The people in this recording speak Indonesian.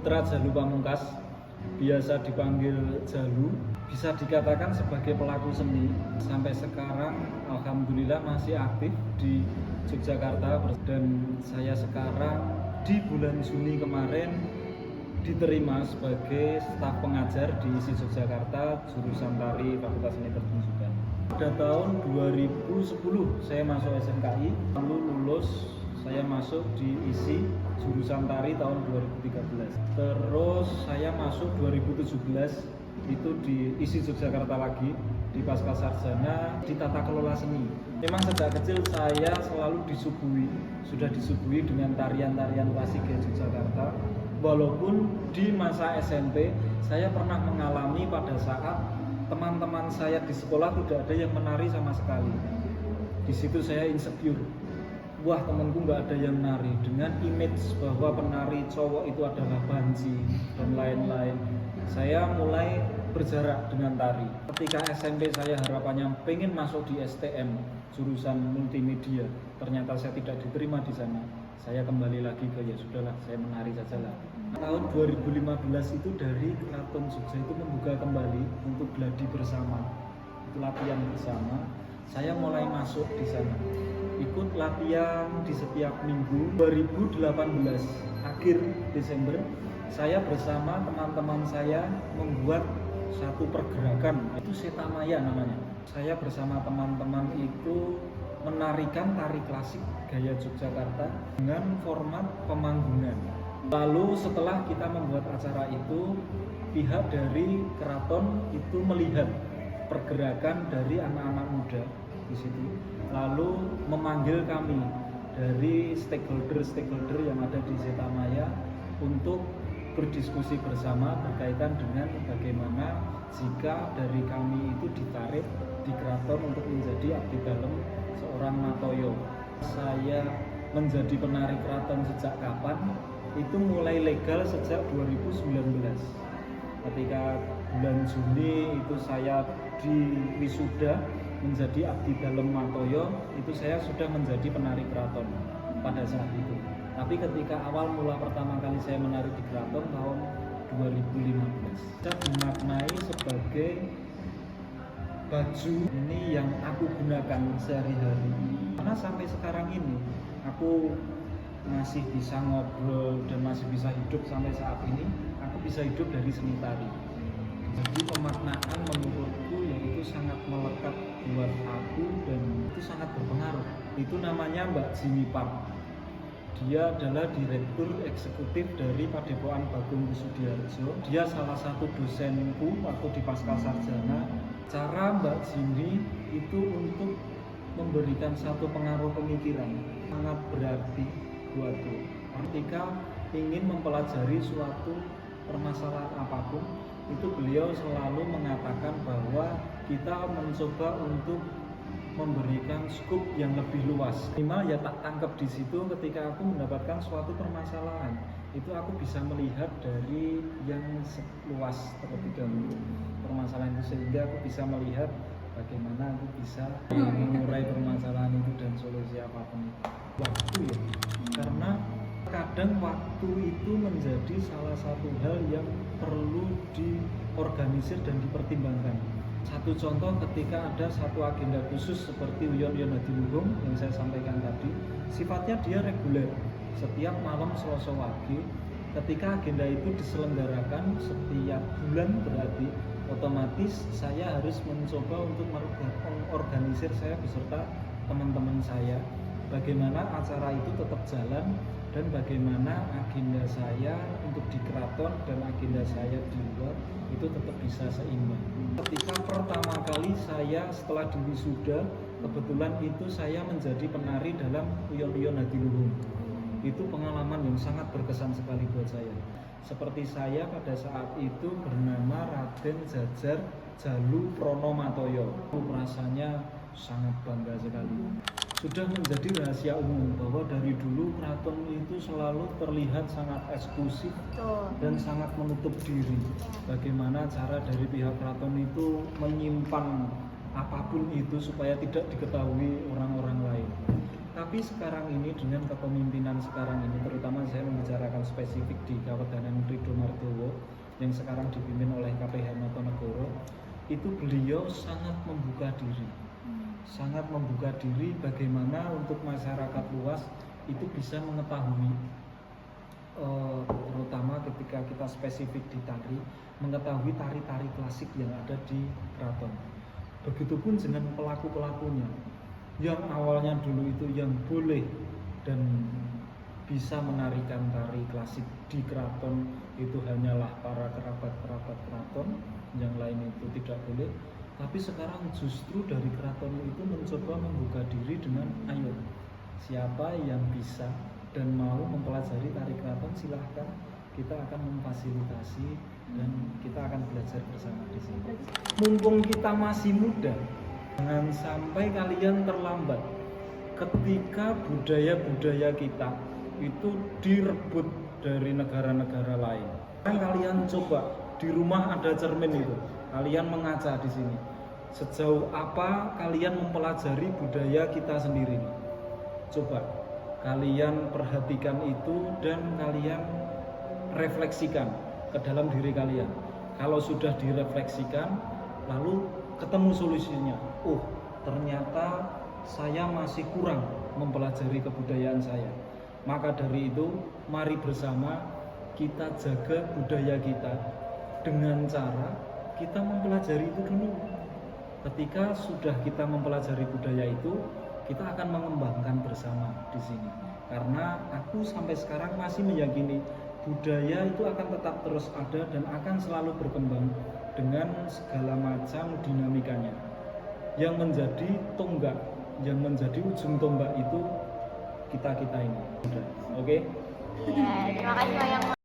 Putra Jalu Pamungkas, biasa dipanggil Jalu, bisa dikatakan sebagai pelaku seni. Sampai sekarang alhamdulillah masih aktif di Yogyakarta, dan saya sekarang di bulan Juni kemarin diterima sebagai staf pengajar di ISI Yogyakarta jurusan tari Fakultas Seni Pertunjukan. Pada tahun 2010 saya masuk SMKI, lalu lulus saya masuk di ISI jurusan tari tahun 2013. Terus saya masuk 2017 itu di ISI Yogyakarta lagi, di pasca sarjana di tata kelola seni. Memang sejak kecil saya selalu sudah disuguhi dengan tarian-tarian klasik di Yogyakarta. Walaupun di masa SMP saya pernah mengalami pada saat teman-teman saya di sekolah tidak ada yang menari sama sekali. Di situ saya insecure. Wah, temanku nggak ada yang nari, dengan image bahwa penari cowok itu adalah banci dan lain-lain. Saya mulai berjarak dengan tari. Ketika SMP saya harapannya pengen masuk di STM jurusan multimedia, ternyata saya tidak diterima di sana. Saya kembali lagi ke ya sudahlah, saya menari sajalah. Tahun 2015 itu dari Keraton Jogja itu membuka kembali untuk gladi bersama, itu latihan bersama. Saya mulai masuk di sana, ikut latihan di setiap minggu. 2018 akhir Desember saya bersama teman-teman saya membuat satu pergerakan, itu Setamaya namanya. Saya bersama teman-teman itu menarikan tari klasik gaya Yogyakarta dengan format pemanggungan. Lalu setelah kita membuat acara itu, pihak dari keraton itu melihat pergerakan dari anak-anak muda di situ, lalu memanggil kami dari stakeholder yang ada di Setamaya untuk berdiskusi bersama berkaitan dengan bagaimana jika dari kami itu ditarik di keraton untuk menjadi abdi dalem seorang Matoyo. Saya menjadi penari keraton sejak kapan? Itu mulai legal sejak 2019. Ketika bulan Juni itu saya di wisuda menjadi abdi dalem Matoyo, itu saya sudah menjadi penari keraton pada saat itu. Tapi ketika awal mula pertama kali saya menari di keraton tahun 2015, saya dimaknai sebagai baju ini yang aku gunakan sehari-hari. Karena sampai sekarang ini aku masih bisa ngobrol dan masih bisa hidup sampai saat ini, aku bisa hidup dari seni tari. Jadi pemaknaan menurutku yang itu sangat melekat buat aku dan itu sangat berpengaruh. Itu namanya Mbak Jimmy Park. Dia adalah direktur eksekutif dari Padepokan Bagong Kusudiarjo. Dia salah satu dosenku waktu di pasca sarjana. Cara Mbak Jimmy itu untuk memberikan satu pengaruh pemikiran sangat berarti buatku. Ketika ingin mempelajari suatu permasalahan apapun, itu beliau selalu mengatakan bahwa kita mencoba untuk memberikan skup yang lebih luas. Minimal ya tak tangkap di situ ketika aku mendapatkan suatu permasalahan. Itu aku bisa melihat dari yang luas terlebih dahulu permasalahan itu, sehingga aku bisa melihat bagaimana aku bisa mengurai permasalahan itu dan solusi apapun itu. Waktu ya, karena kadang waktu itu menjadi salah satu hal yang perlu diorganisir dan dipertimbangkan. Satu contoh, ketika ada satu agenda khusus seperti Uyon Hadiluhung yang saya sampaikan tadi, sifatnya dia reguler setiap malam Selasa Wage. Ketika agenda itu diselenggarakan setiap bulan, berarti otomatis saya harus mencoba untuk mengorganisir saya beserta teman-teman saya bagaimana acara itu tetap jalan dan bagaimana agenda saya untuk di keraton dan agenda saya di luar itu tetap bisa seimbang. Ketika pertama kali saya setelah diwisuda, kebetulan itu saya menjadi penari dalam Uyon Hadiluhung. Itu pengalaman yang sangat berkesan sekali buat saya. Seperti saya pada saat itu bernama Raden Jajar Jalu Pronomatoyo. Rasanya sangat bangga sekali. Sudah menjadi rahasia umum bahwa dari dulu keraton itu selalu terlihat sangat eksklusif dan sangat menutup diri. Bagaimana cara dari pihak keraton itu menyimpan apapun itu supaya tidak diketahui orang-orang lain. Tapi sekarang ini dengan kepemimpinan sekarang ini, terutama saya membicarakan spesifik di Kawedanan Ridho Mardowo yang sekarang dipimpin oleh KPH Notonegoro, itu beliau sangat membuka diri. Sangat membuka diri bagaimana untuk masyarakat luas itu bisa mengetahui, terutama ketika kita spesifik di tari, mengetahui tari-tari klasik yang ada di keraton. Begitupun dengan pelaku-pelakunya yang awalnya dulu itu yang boleh dan bisa menarikan tari klasik di keraton itu hanyalah para kerabat-kerabat keraton, yang lain itu tidak boleh. Tapi sekarang justru dari keraton itu mencoba membuka diri dengan ayo, siapa yang bisa dan mau mempelajari tari keraton silahkan, kita akan memfasilitasi dan kita akan belajar bersama di sini. Mumpung kita masih muda, jangan sampai kalian terlambat ketika budaya-budaya kita itu direbut dari negara-negara lain. Kalian coba di rumah ada cermin itu, kalian mengaca di sini. Sejauh apa kalian mempelajari budaya kita sendiri? Coba kalian perhatikan itu dan kalian refleksikan ke dalam diri kalian. Kalau sudah direfleksikan, lalu ketemu solusinya. Oh, ternyata saya masih kurang mempelajari kebudayaan saya. Maka dari itu, mari bersama kita jaga budaya kita dengan cara kita mempelajari itu dulu. Ketika sudah kita mempelajari budaya itu, kita akan mengembangkan bersama di sini. Karena aku sampai sekarang masih meyakini budaya itu akan tetap terus ada dan akan selalu berkembang dengan segala macam dinamikanya. Yang menjadi tonggak, yang menjadi ujung tombak itu kita ini. Oke? Iya, terima kasih banyak.